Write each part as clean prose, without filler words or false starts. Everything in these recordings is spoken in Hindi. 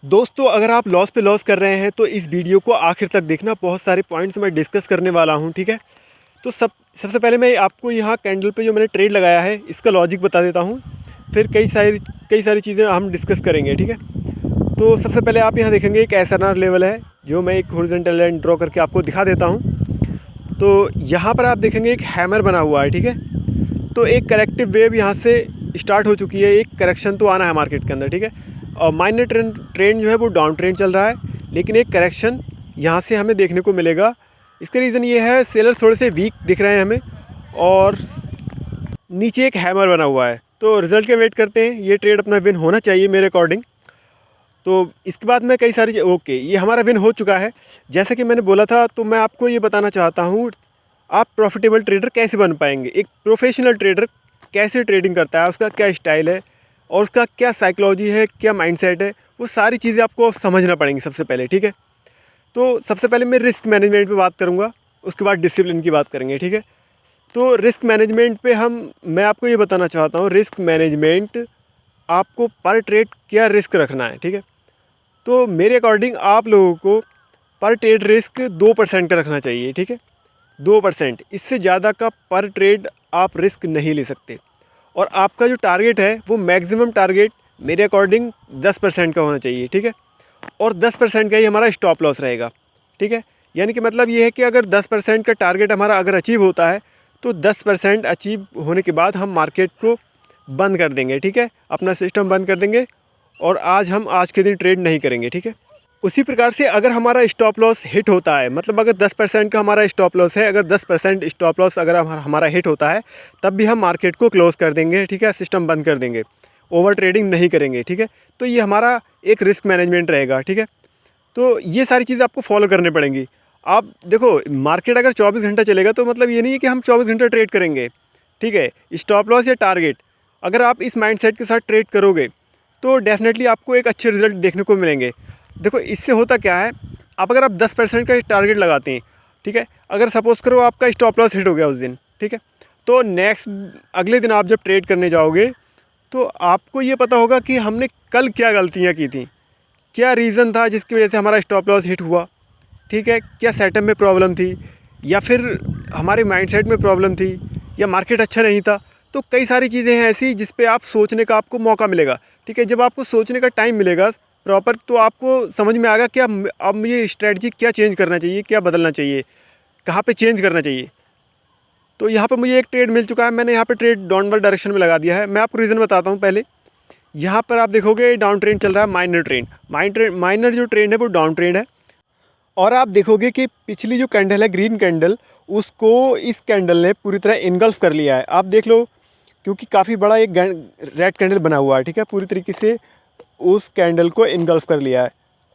दोस्तों, अगर आप लॉस पे लॉस कर रहे हैं तो इस वीडियो को आखिर तक देखना। बहुत सारे पॉइंट्स मैं डिस्कस करने वाला हूं, ठीक है। तो सबसे पहले मैं आपको यहाँ कैंडल पे जो मैंने ट्रेड लगाया है इसका लॉजिक बता देता हूँ। फिर कई सारी चीज़ें हम डिस्कस करेंगे, ठीक है। तो सबसे पहले आप यहाँ देखेंगे एक SNR लेवल है जो मैं एक हॉरिजॉन्टल लाइन ड्रॉ करके आपको दिखा देता हूँ। तो यहाँ पर आप देखेंगे एक हैमर बना हुआ है, ठीक है। तो एक करेक्टिव वेव यहाँ से स्टार्ट हो चुकी है, एक करेक्शन तो आना है मार्केट के अंदर, ठीक है। और माइनर ट्रेंड जो है वो डाउन ट्रेंड चल रहा है, लेकिन एक करेक्शन यहाँ से हमें देखने को मिलेगा। इसका रीज़न ये है सेलर थोड़े से वीक दिख रहे हैं हमें, और नीचे एक हैमर बना हुआ है। तो रिज़ल्ट का वेट करते हैं। ये ट्रेड अपना विन होना चाहिए मेरे अकॉर्डिंग। तो इसके बाद में कई सारी ओके, ये हमारा विन हो चुका है जैसा कि मैंने बोला था। तो मैं आपको ये बताना चाहता हूँ आप प्रॉफिटेबल ट्रेडर कैसे बन पाएंगे। एक प्रोफेशनल ट्रेडर कैसे ट्रेडिंग करता है, उसका क्या स्टाइल है और उसका क्या साइकोलॉजी है, क्या माइंडसेट है, वो सारी चीज़ें आपको समझना पड़ेंगी सबसे पहले, ठीक है। तो सबसे पहले मैं रिस्क मैनेजमेंट पे बात करूँगा, उसके बाद डिसिप्लिन की बात करेंगे, ठीक है। तो रिस्क मैनेजमेंट पे मैं आपको ये बताना चाहता हूँ, रिस्क मैनेजमेंट आपको पर ट्रेड क्या रिस्क रखना है, ठीक है। तो मेरे अकॉर्डिंग आप लोगों को पर ट्रेड रिस्क 2% का रखना चाहिए, ठीक है। 2%, इससे ज़्यादा का पर ट्रेड आप रिस्क नहीं ले सकते। और आपका जो टारगेट है वो मैक्सिमम टारगेट मेरे अकॉर्डिंग 10% का होना चाहिए, ठीक है। और 10% का ही हमारा स्टॉप लॉस रहेगा, ठीक है। यानी कि मतलब ये है कि अगर 10% का टारगेट हमारा अगर अचीव होता है तो 10% अचीव होने के बाद हम मार्केट को बंद कर देंगे, ठीक है। अपना सिस्टम बंद कर देंगे और आज के दिन ट्रेड नहीं करेंगे, ठीक है। उसी प्रकार से अगर हमारा स्टॉप लॉस हिट होता है, मतलब अगर 10% का हमारा स्टॉप लॉस है, अगर 10% स्टॉप लॉस अगर हमारा हिट होता है, तब भी हम मार्केट को क्लोज़ कर देंगे, ठीक है। सिस्टम बंद कर देंगे, ओवर ट्रेडिंग नहीं करेंगे, ठीक है। तो ये हमारा एक रिस्क मैनेजमेंट रहेगा, ठीक है। तो ये सारी चीज़ें आपको फॉलो करनी पड़ेंगी। आप देखो, मार्केट अगर 24 घंटा चलेगा तो मतलब ये नहीं है कि हम 24 घंटा ट्रेड करेंगे, ठीक है। स्टॉप लॉस या टारगेट अगर आप इस माइंडसेट के साथ ट्रेड करोगे तो डेफिनेटली आपको एक अच्छे रिजल्ट देखने को मिलेंगे। देखो, इससे होता क्या है, अगर आप 10% का टारगेट लगाते हैं, ठीक है। अगर सपोज़ करो आपका स्टॉप लॉस हिट हो गया उस दिन, ठीक है। तो अगले दिन आप जब ट्रेड करने जाओगे तो आपको ये पता होगा कि हमने कल क्या गलतियाँ की थी, क्या रीज़न था जिसकी वजह से हमारा स्टॉप लॉस हिट हुआ, ठीक है। क्या सेटअप में प्रॉब्लम थी, या फिर हमारे माइंडसेट में प्रॉब्लम थी, या मार्केट अच्छा नहीं था। तो कई सारी चीज़ें हैं ऐसी जिस पे आप सोचने का आपको मौका मिलेगा, ठीक है। जब आपको सोचने का टाइम मिलेगा प्रॉपर, तो आपको समझ में आएगा कि अब मुझे स्ट्रेटजी क्या चेंज करना चाहिए, क्या बदलना चाहिए, कहाँ पे चेंज करना चाहिए। तो यहाँ पे मुझे एक ट्रेड मिल चुका है, मैंने यहाँ पे ट्रेड डाउनवर्ड डायरेक्शन में लगा दिया है। मैं आपको रीज़न बताता हूँ पहले। यहाँ पर आप देखोगे डाउन ट्रेंड चल रहा है, माइनर जो ट्रेंड है वो डाउन ट्रेंड है। और आप देखोगे कि पिछली जो कैंडल है ग्रीन कैंडल, उसको इस कैंडल ने पूरी तरह इनगल्फ कर लिया है। आप देख लो, क्योंकि काफ़ी बड़ा एक रेड कैंडल बना हुआ है, ठीक है। पूरी तरीके से उस कैंडल को इनगल्फ कर लिया है।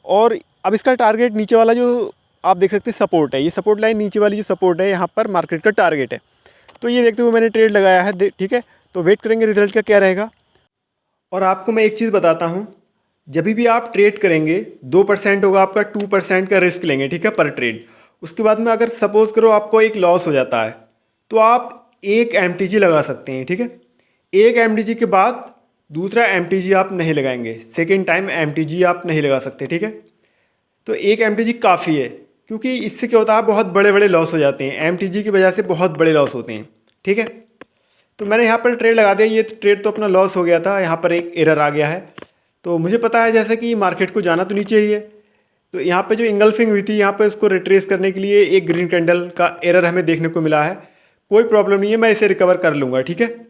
और अब इसका टारगेट नीचे वाला जो आप देख सकते हैं सपोर्ट है, ये सपोर्ट लाइन नीचे वाली जो सपोर्ट है यहाँ पर मार्केट का टारगेट है। तो ये देखते हुए मैंने ट्रेड लगाया है, ठीक है। तो वेट करेंगे रिजल्ट का क्या रहेगा। और आपको मैं एक चीज़ बताता हूँ, जब भी आप ट्रेड करेंगे 2% होगा आपका, 2% का रिस्क लेंगे, ठीक है, पर ट्रेड। उसके बाद में अगर सपोज़ करो आपको एक लॉस हो जाता है तो आप एक MTG लगा सकते हैं, ठीक है। एक MTG के बाद दूसरा MTG आप नहीं लगाएंगे, सेकेंड टाइम MTG आप नहीं लगा सकते, ठीक है। तो एक MTG काफ़ी है, क्योंकि इससे क्या होता है बहुत बड़े बड़े लॉस हो जाते हैं, MTG की वजह से बहुत बड़े लॉस होते हैं, ठीक है। तो मैंने यहाँ पर ट्रेड लगा दिया, ये ट्रेड तो अपना लॉस हो गया था, यहाँ पर एक एरर आ गया है। तो मुझे पता है जैसे कि मार्केट को जाना तो नीचे ही है। तो यहाँ पे जो इंगल्फिंग हुई थी, यहाँ पे उसको रिट्रेस करने के लिए एक ग्रीन कैंडल का एरर हमें देखने को मिला है। कोई प्रॉब्लम नहीं है, मैं इसे रिकवर कर लूँगा, ठीक है।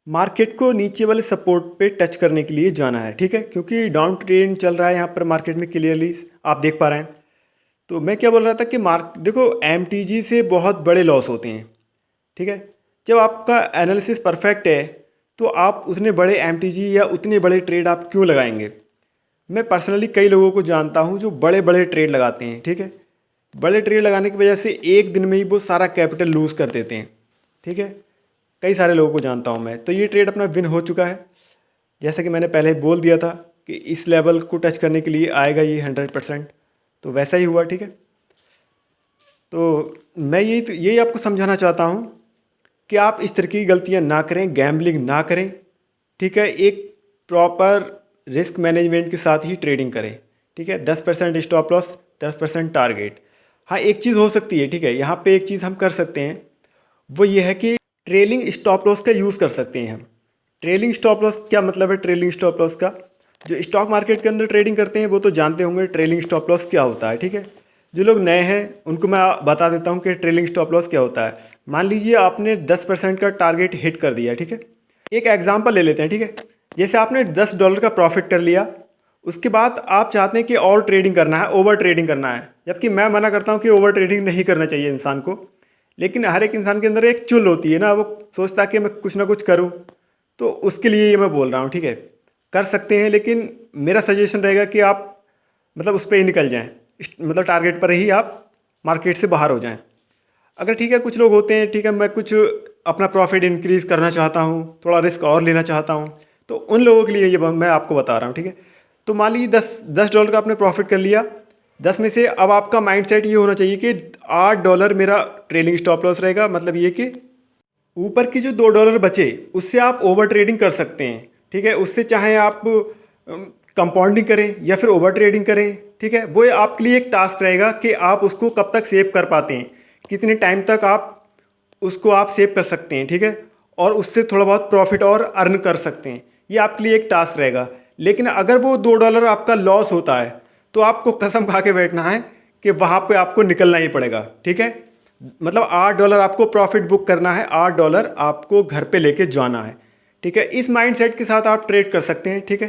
मार्केट को नीचे वाले सपोर्ट पे टच करने के लिए जाना है, ठीक है, क्योंकि डाउन ट्रेंड चल रहा है यहाँ पर मार्केट में, क्लियरली आप देख पा रहे हैं। तो मैं क्या बोल रहा था कि देखो, MTG से बहुत बड़े लॉस होते हैं, ठीक है। जब आपका एनालिसिस परफेक्ट है तो आप उतने बड़े MTG या उतने बड़े ट्रेड आप क्यों लगाएंगे। मैं पर्सनली कई लोगों को जानता हूँ जो बड़े बड़े ट्रेड लगाते हैं, ठीक है। बड़े ट्रेड लगाने की वजह से एक दिन में ही वो सारा कैपिटल लूज़ कर देते हैं, ठीक है। कई सारे लोगों को जानता हूँ मैं। तो ये ट्रेड अपना विन हो चुका है, जैसा कि मैंने पहले बोल दिया था कि इस लेवल को टच करने के लिए आएगा ये 100%। तो वैसा ही हुआ, ठीक है। तो मैं यही आपको समझाना चाहता हूँ कि आप इस तरह की गलतियाँ ना करें, गैम्बलिंग ना करें, ठीक है। एक प्रॉपर रिस्क मैनेजमेंट के साथ ही ट्रेडिंग करें। ठीक है, 10% स्टॉप लॉस, 10% टारगेट। हाँ, एक चीज़ हो सकती है, ठीक है, यहाँ पे एक चीज़ हम कर सकते हैं, वो ये है कि ट्रेलिंग स्टॉप लॉस का यूज़ कर सकते हैं हम। ट्रेलिंग स्टॉप लॉस क्या मतलब है? ट्रेलिंग स्टॉप लॉस का, जो स्टॉक मार्केट के अंदर ट्रेडिंग करते हैं वो तो जानते होंगे ट्रेलिंग स्टॉप लॉस क्या होता है, ठीक है। जो लोग नए हैं उनको मैं बता देता हूँ कि ट्रेलिंग स्टॉप लॉस क्या होता है। मान लीजिए आपने 10% का टारगेट हिट कर दिया, ठीक है। एक एग्जांपल ले लेते हैं, ठीक है। जैसे आपने $10 का प्रॉफिट कर लिया, उसके बाद आप चाहते हैं कि और ट्रेडिंग करना है, ओवर ट्रेडिंग करना है, जबकि मैं मना करता हूँ कि ओवर ट्रेडिंग नहीं करना चाहिए इंसान को। लेकिन हर एक इंसान के अंदर एक चुल होती है ना, वो सोचता है कि मैं कुछ ना कुछ करूँ, तो उसके लिए ये मैं बोल रहा हूँ, ठीक है। कर सकते हैं, लेकिन मेरा सजेशन रहेगा कि आप मतलब उस पर ही निकल जाएं, मतलब टारगेट पर ही आप मार्केट से बाहर हो जाएं। अगर ठीक है, कुछ लोग होते हैं, ठीक है, मैं कुछ अपना प्रॉफिट इंक्रीज़ करना चाहता हूँ, थोड़ा रिस्क और लेना चाहता हूँ, तो उन लोगों के लिए ये मैं आपको बता रहा हूँ, ठीक है। तो मान लीजिए दस डॉलर का आपने प्रॉफिट कर लिया, 10 में से अब आपका माइंडसेट ये होना चाहिए कि $8 मेरा ट्रेलिंग स्टॉप लॉस रहेगा। मतलब ये कि ऊपर की जो $2 बचे उससे आप ओवर ट्रेडिंग कर सकते हैं, ठीक है। उससे चाहे आप कंपाउंडिंग करें या फिर ओवर ट्रेडिंग करें, ठीक है, वो आपके लिए एक टास्क रहेगा कि आप उसको कब तक सेव कर पाते हैं, कितने टाइम तक आप उसको आप सेव कर सकते हैं, ठीक है, और उससे थोड़ा बहुत प्रॉफिट और अर्न कर सकते हैं। ये आपके लिए एक टास्क रहेगा। लेकिन अगर वो $2 आपका लॉस होता है तो आपको कसम खा के बैठना है कि वहाँ पे आपको निकलना ही पड़ेगा, ठीक है। मतलब $8 आपको प्रॉफिट बुक करना है, $8 आपको घर पे लेके जाना है, ठीक है। इस माइंडसेट के साथ आप ट्रेड कर सकते हैं, ठीक है।